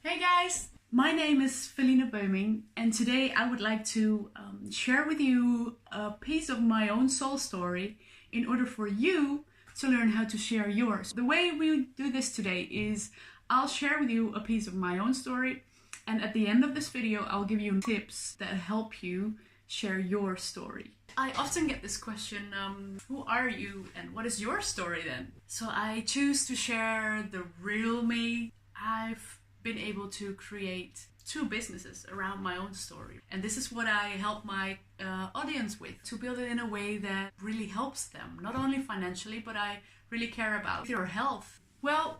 Hey guys, my name is Feline Beuming and today I would like to share with you a piece of my own soul story in order for you to learn how to share yours. The way we do this today is I'll share with you a piece of my own story, and at the end of this video I'll give you tips that help you share your story. I often get this question, who are you and what is your story then? So I choose to share the real me. I've been able to create 2 businesses around my own story, and this is what I help my audience with, to build it in a way that really helps them, not only financially, but I really care about your health. Well,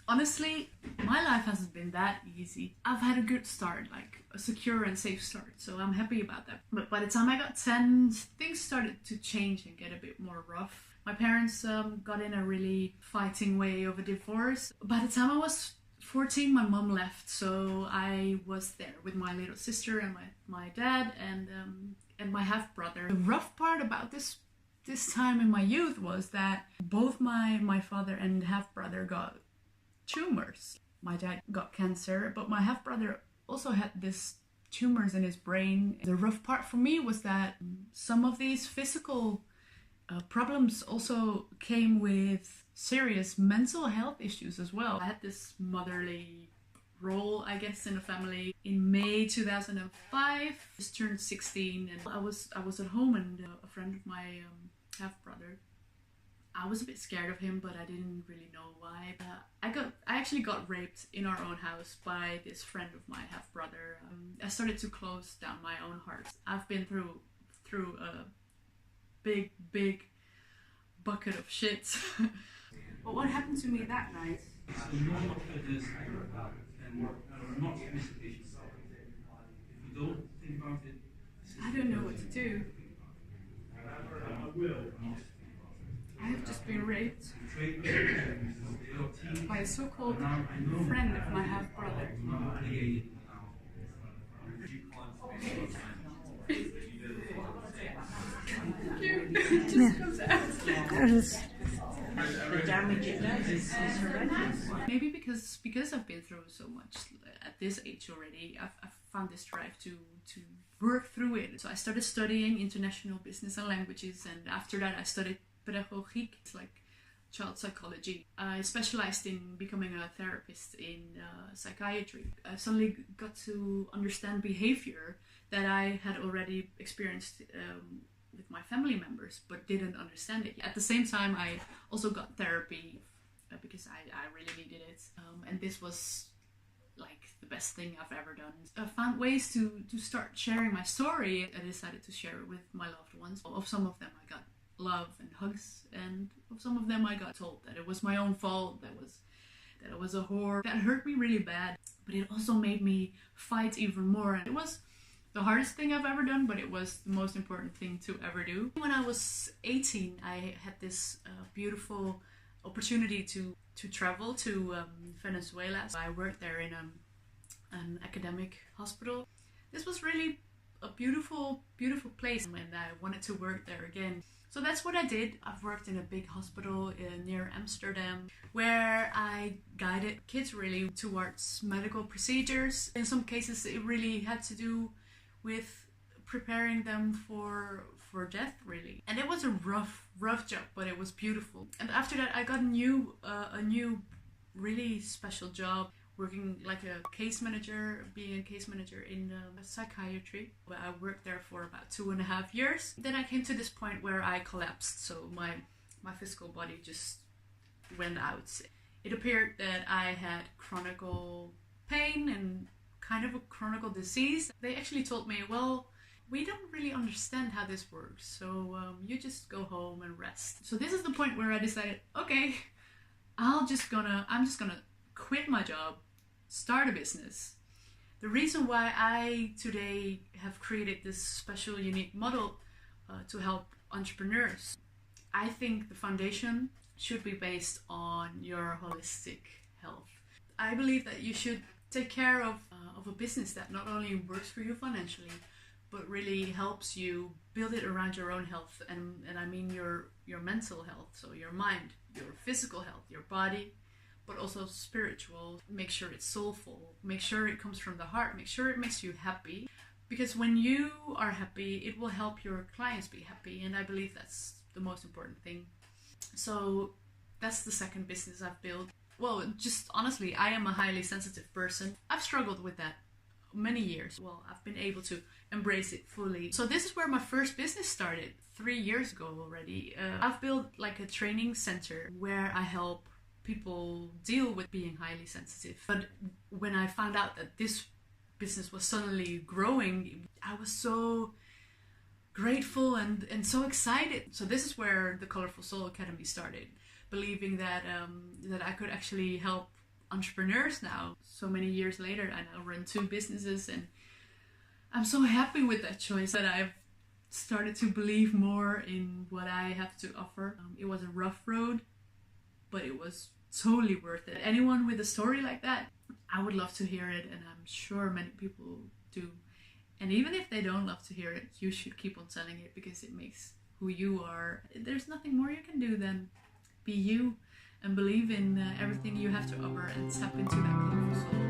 honestly, my life hasn't been that easy. I've had a good start, like a secure and safe start, so I'm happy about that. But by the time I got 10, things started to change and get a bit more rough. My parents got in a really fighting way of a divorce. By the time I was 14, my mom left, so I was there with my little sister and my dad and my half-brother. The rough part about this time in my youth was that both my father and half-brother got tumors. My dad got cancer, but my half-brother also had these tumors in his brain. The rough part for me was that some of these physical problems also came with serious mental health issues as well. I had this motherly role, I guess, in the family. In May 2005, I just turned 16, and I was at home, and a friend of my half-brother, I was a bit scared of him, but I didn't really know why. I actually got raped in our own house by this friend of my half-brother. I started to close down my own heart. I've been through a big bucket of shit. But what happened to me that night? I don't know what to do. I have just been raped by a so-called friend of my half-brother. It just comes out. The damage it does is horrendous. Maybe because I've been through so much at this age already, I've found this drive to work through it. So I started studying international business and languages, and after that I studied pedagogiek. It's like child psychology. I specialized in becoming a therapist in psychiatry. I suddenly got to understand behavior that I had already experienced with my family members, but didn't understand it. At the same time, I also got therapy because I really needed it. And this was like the best thing I've ever done. I found ways to start sharing my story. I decided to share it with my loved ones. Of some of them I got love and hugs, and of some of them I got told that it was my own fault, that I was a whore. That hurt me really bad, but it also made me fight even more. And it was the hardest thing I've ever done, but it was the most important thing to ever do. When I was 18, I had this beautiful opportunity to travel to Venezuela. So I worked there in an academic hospital. This was really a beautiful place, and I wanted to work there again. So that's what I did. I've worked in a big hospital near Amsterdam, where I guided kids really towards medical procedures. In some cases it really had to do with preparing them for death, really. And it was a rough job, but it was beautiful. And after that I got a new really special job, working like a case manager, being a case manager in psychiatry. I worked there for about 2.5 years. Then I came to this point where I collapsed, so my physical body just went out. It appeared that I had chronic pain and kind of a chronic disease. They actually told me, well, we don't really understand how this works, so you just go home and rest. So this is the point where I decided, okay, I'm just gonna quit my job, start a business. The reason why I today have created this special unique model to help entrepreneurs, I think the foundation should be based on your holistic health. I believe that you should take care of a business that not only works for you financially, but really helps you build it around your own health, and I mean your mental health, so your mind, your physical health, your body, but also spiritual. Make sure it's soulful. Make sure it comes from the heart. Make sure it makes you happy. Because when you are happy, it will help your clients be happy. And I believe that's the most important thing. So that's the second business I've built. Well, just honestly, I am a highly sensitive person. I've struggled with that many years. Well, I've been able to embrace it fully. So this is where my first business started 3 years ago already. I've built like a training center where I help people deal with being highly sensitive. But when I found out that this business was suddenly growing, I was so grateful and so excited. So this is where the Colorful Soul Academy started, believing that that I could actually help entrepreneurs now. So many years later, I now run 2 businesses, and I'm so happy with that choice that I've started to believe more in what I have to offer. It was a rough road, but it was totally worth it. Anyone with a story like that, I would love to hear it, and I'm sure many people do. And even if they don't love to hear it, you should keep on telling it, because it makes who you are. There's nothing more you can do than be you and believe in everything you have to offer and tap into that colorful soul.